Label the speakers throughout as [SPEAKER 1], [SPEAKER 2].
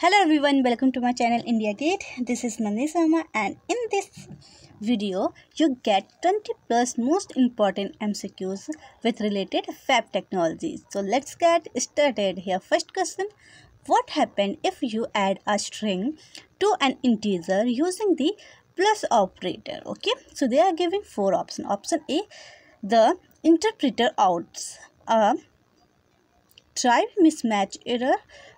[SPEAKER 1] Hello everyone, welcome to my channel India Gate. This is Nandini Sharma, and in this video you get 20 plus most important MCQs with related fab technologies. So let's get started here. First question: what happens if you add a string to an integer using the plus operator? Okay, so they are giving four options. Option A, the interpreter outs a type mismatch error.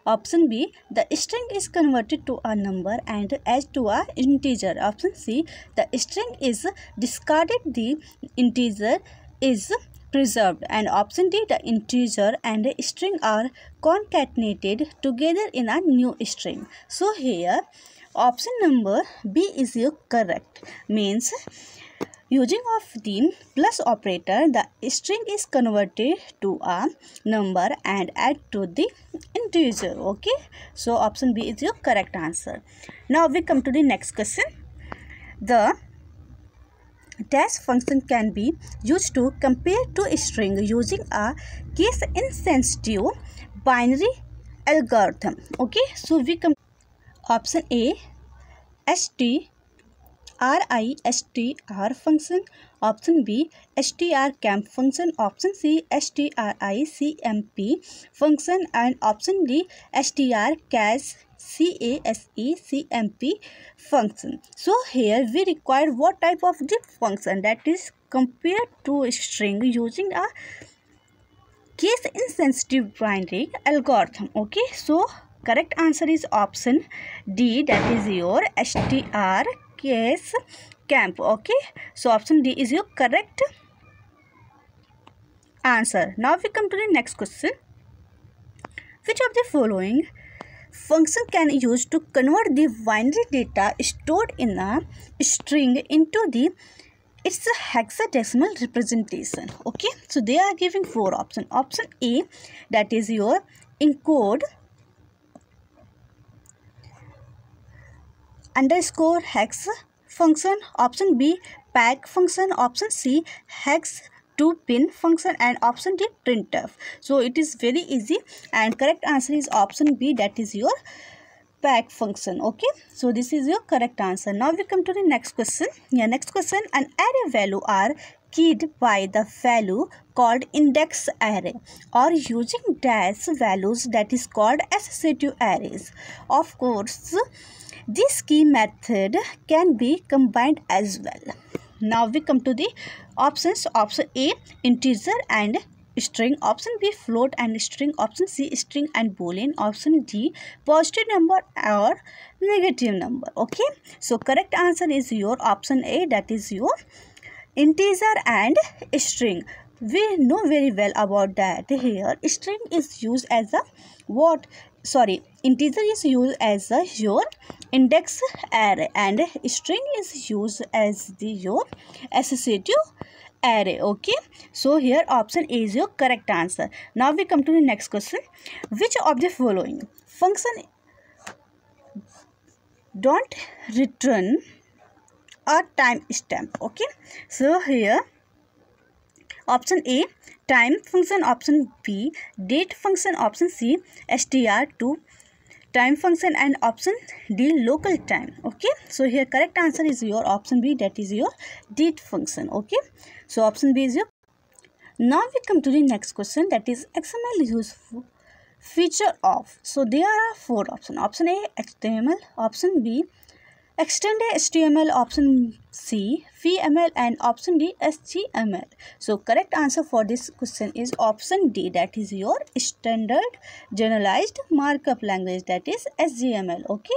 [SPEAKER 1] Option B, the string is converted to a number and added to a integer. Option C, the string is discarded, the integer is preserved. And option D, the integer and the string are concatenated together in a new string. So here option number B is your correct. Means using of the plus operator, the string is converted to a number and add to the integer. Okay, so option B is your correct answer. Now we come to the next question. The dash function can be used to compare two strings using a case insensitive binary algorithm. Okay, so we come option A, stristr function. Option B, strcamp function. Option C, stricmp function. And option D, strcasecmp function. So here we require what type of the function, that is compare to string using a case insensitive binary algorithm. Okay, so correct answer is option D, that is your str case camp. Okay, so option D is your correct answer. Now we come to the next question. Which of the following function can use to convert the binary data stored in a string into the its hexadecimal representation? Okay, so they are giving four options. Option A, that is your encode underscore hex function. Option B, pack function. Option C, hex to pin function. And option D, printf. So it is very easy, and correct answer is option B, that is your pack function. Okay, so this is your correct answer. Now we come to the next question. Next question: an array value are keyed by the value called index array, or using dash values, that is called associative arrays. Of course, this key method can be combined as well. Now we come to the options. Option A, integer and string. Option B, float and string. Option C, string and boolean. Option D, positive number or negative number. Okay, so correct answer is your option A, that is your integer and string. We know very well about that. Here string is used as a what? Sorry, integer is used as a your index array, and string is used as the your associative array. Okay, so here option A is your correct answer. Now we come to the next question. Which of the following function don't return a time stamp? Okay, so here option A, time function. Option B, date function. Option C, str2 time function. And option D, local time. Okay, so here correct answer is your option B, that is your date function. Okay, so option B is your. Now we come to the next question, that is XML useful feature of. So there are four options. Option A, HTML. Option B, extended HTML. Option C, VML. And option D, SGML. So correct answer for this question is option D, that is your standard generalized markup language, that is SGML. Okay,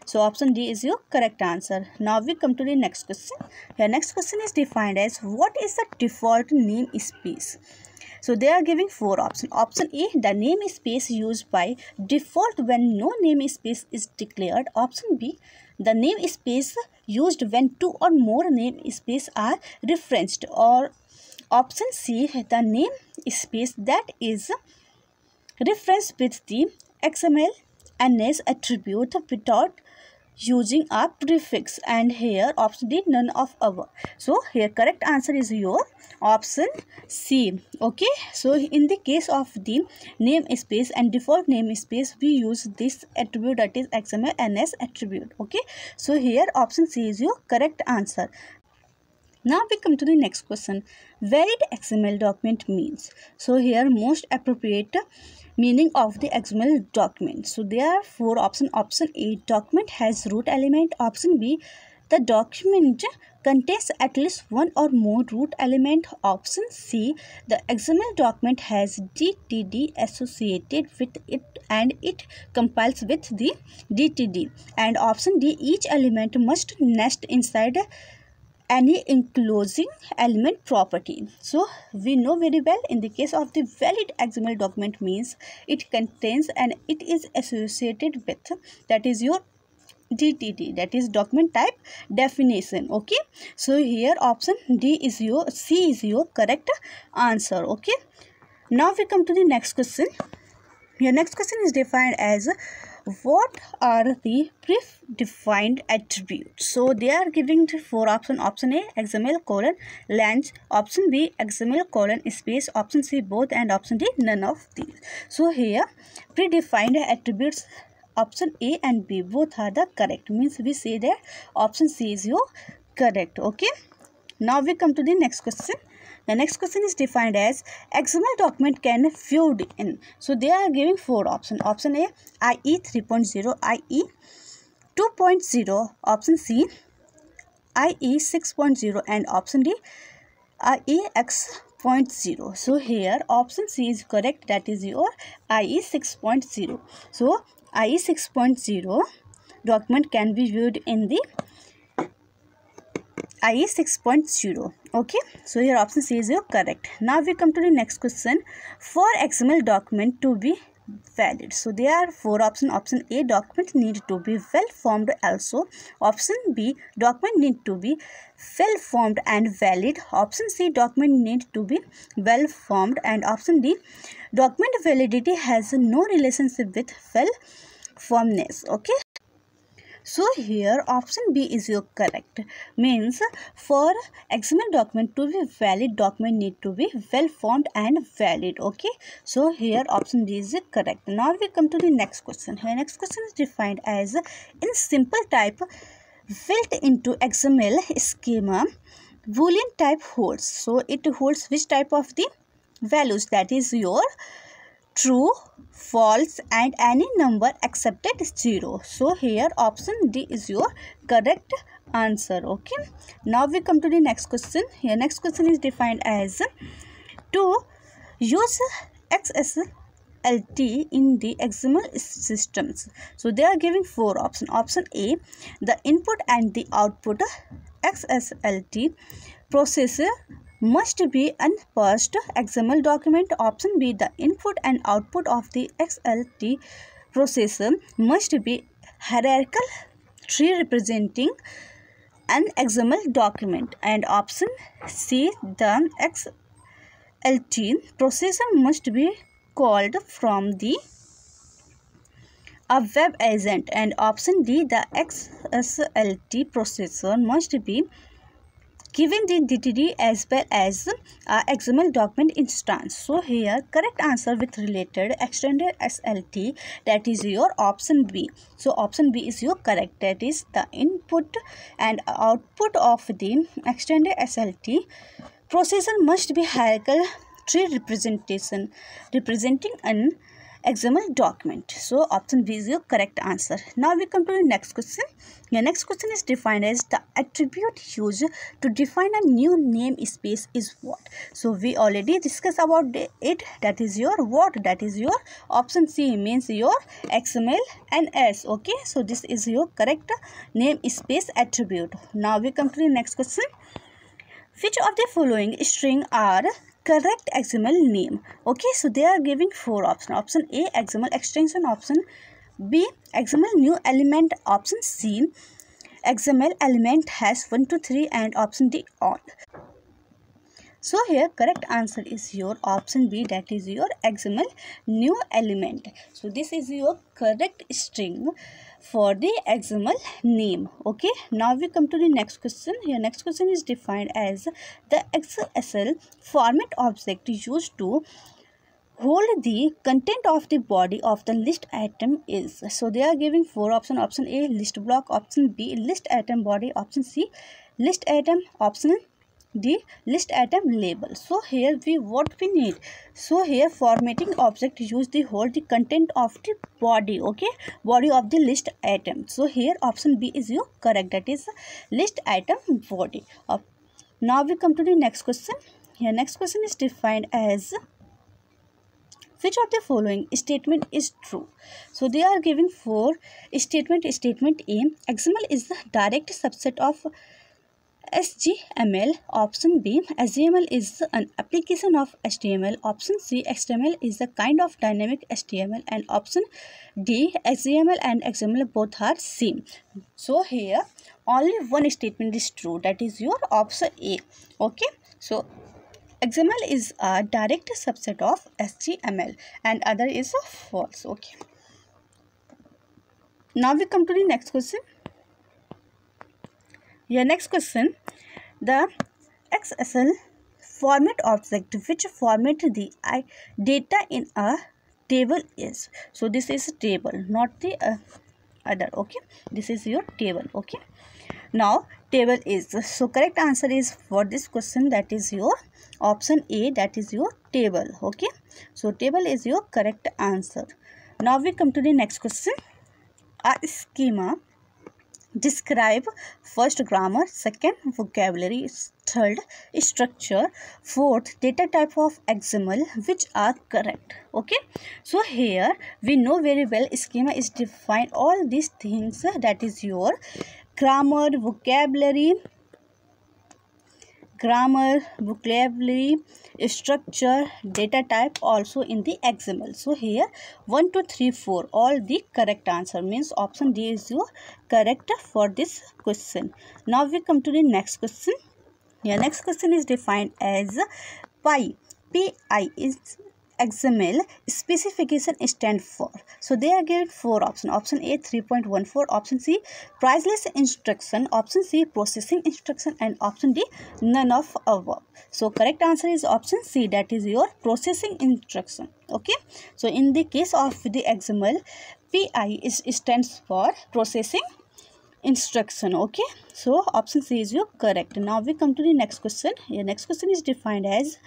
[SPEAKER 1] so option D is your correct answer. Now we come to the next question. Your next question is defined as what is the default namespace? So they are giving four options. Option A, the namespace used by default when no namespace is declared. Option B, the namespace used when two or more namespaces are referenced. Or option C, the namespace that is referenced with the XML NS attribute without using a prefix, and here option D, none of above. So here correct answer is your option C. Okay, so in the case of the namespace and default namespace, we use this attribute, that is XML NS attribute. Okay, so here option C is your correct answer. Now we come to the next question. Valid XML document means. So here most appropriate meaning of the XML document. So there are four options. Option A, document has root element. Option B, the document contains at least one or more root element. Option C, the XML document has DTD associated with it and it compiles with the DTD. And option D, each element must nest inside any enclosing element property. So we know very well, in the case of the valid XML document means it contains and it is associated with, that is your DTD, that is document type definition. Okay, so here option D is your C is your correct answer. Okay, now we come to the next question. Your next question is defined as, what are the predefined attributes? So they are giving the four options. Option A, XML colon length. Option B, XML colon space. Option C, both. And option D, none of these. So here predefined attributes, option A and B both are the correct, means we say that option C is your correct. Okay, now we come to the next question. The next question is defined as, XML document can viewed in. So they are giving four options. Option A, IE 3.0, IE 2.0, option C, IE 6.0, and option D, IE X.0. So here option C is correct, that is your IE 6.0. So IE 6.0 document can be viewed in the IE 6.0. Okay, so here option C is your correct. Now we come to the next question. For XML document to be valid, so there are four options. Option A, document need to be well formed also. Option B, document need to be well formed and valid. Option C, document need to be well formed, and option D, document validity has no relationship with well formedness. Okay, so here option B is your correct, means for XML document to be valid, document need to be well formed and valid. Okay, so here option D is correct. Now we come to the next question. Here next question is defined as, in simple type built into XML schema, Boolean type holds. So it holds which type of the values, that is your true, false, and any number excepted 0. So here option D is your correct answer. Okay, now we come to the next question. Here next question is defined as, to use XSLT in the XML systems. So they are giving four options. Option A, the input and the output XSLT processor must be unparsed XML document. Option B, the input and output of the XSLT processor must be hierarchical tree representing an XML document. And option C, the XSLT processor must be called from the a web agent. And option D, the XSLT processor must be given the DTD as well as XML document instance. So here correct answer with related extended SLT, that is your option B. So option B is your correct, that is the input and output of the extended SLT processor must be hierarchical tree representing an XML document. So option B is your correct answer. Now we come to the next question. The next question is defined as, the attribute used to define a new namespace is what? So we already discussed about it, that is your what, that is your option C, means your XML and S. Okay, so this is your correct namespace attribute. Now we come to the next question. Which of the following string are correct XML name? Okay, so they are giving four options. Option A, XML extension. Option B, XML new element. Option C, XML element has 1 to 3, and option D, all. So here correct answer is your option B, that is your XML new element. So this is your correct string for the XML name. Okay, now we come to the next question. Here next question is defined as the XSL format object used to hold the content of the body of the list item is. So they are giving four options. Option A, list block. Option B, list item body. Option C, list item. Option D, list item label. So here what we need. So here formatting object use the hold the content of the body. Okay, body of the list item. So here option B is your correct, that is list item body. Now we come to the next question. Here next question is defined as which of the following statement is true. So they are giving four statement. Statement A, XML is the direct subset of HTML. Option B, HTML is an application of HTML. Option C, HTML is a kind of dynamic HTML. And option D, HTML and XML both are same. So here only one statement is true, that is your option A. Okay, so XML is a direct subset of HTML and other is a false. Okay. Now we come to the next question. Your next question, the XSL format object which format the data in a table is. So this is a table, not the other. Okay, this is your table. Okay, now table is. So correct answer is for this question, that is your option A, that is your table. Okay, so table is your correct answer. Now we come to the next question. A schema describe first grammar, second vocabulary, third structure, fourth data type of XML, which are correct. Okay, so here we know very well schema is defined all these things, that is your grammar, vocabulary, structure, data type also in the XML. So here 1 2 3 4 all the correct answer, means option D is your correct for this question. Now we come to the next question. Your next question is defined as PI. PI is XML specification stand for. So they are given four options. Option A 3.14, option C priceless instruction, option C processing instruction, and option D none of above. So correct answer is option C, that is your processing instruction. Okay, so in the case of the XML, PI stands for processing instruction. Okay, so option C is your correct. Now we come to the next question. Your next question is defined as,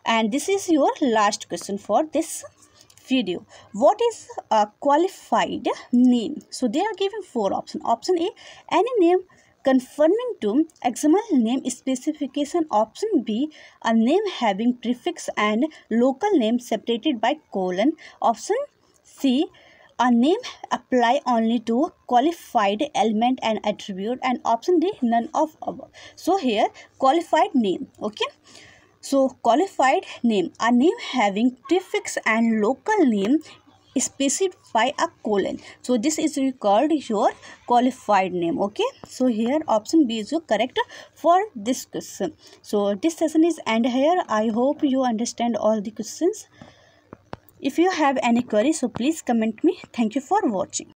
[SPEAKER 1] and this is your last question for this video, what is a qualified name? So they are giving four options. Option A, any name conforming to XML name specification. Option B, a name having prefix and local name separated by colon. Option C, a name apply only to qualified element and attribute. And option D, none of above. So here qualified name. Okay, so qualified name, a name having prefix and local name specify a colon. So this is called your qualified name. Okay, so here option B is your correct for this question. So this session is end here. I hope you understand all the questions. If you have any query, so please comment me. Thank you for watching.